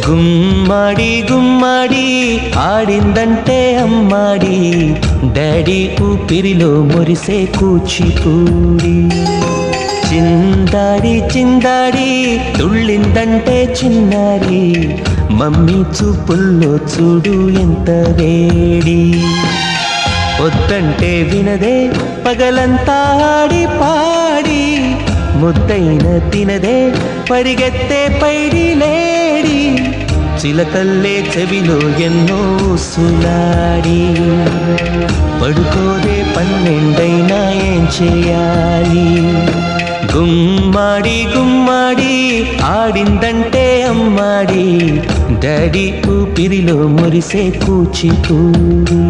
గుమ్మడి గుమ్మడి ఆడిందంటే అమ్మాడి, daddy ఊపిరిలో మురిసే కూచిపూడి. చిందాడి చిందాడి తుళ్ళిందంటే చిన్నారి, మమ్మీ చూపుల్లో చూడు ఎంత వేడి. వద్దంటే వినదే పగలంతా ఆడి పాడి, ముద్దైన తినదే పరిగెత్తే పైడి లేడి. చిలకల్లే చెవిలో ఎన్నో సులాడి, పడుకోదే పన్నెండైనా ఏం చేయాలి. గుమ్మాడి గుమ్మాడి ఆడిందంటే అమ్మాడి, డాడీ ఊపిరిలో మురిసే కూచిపూడి.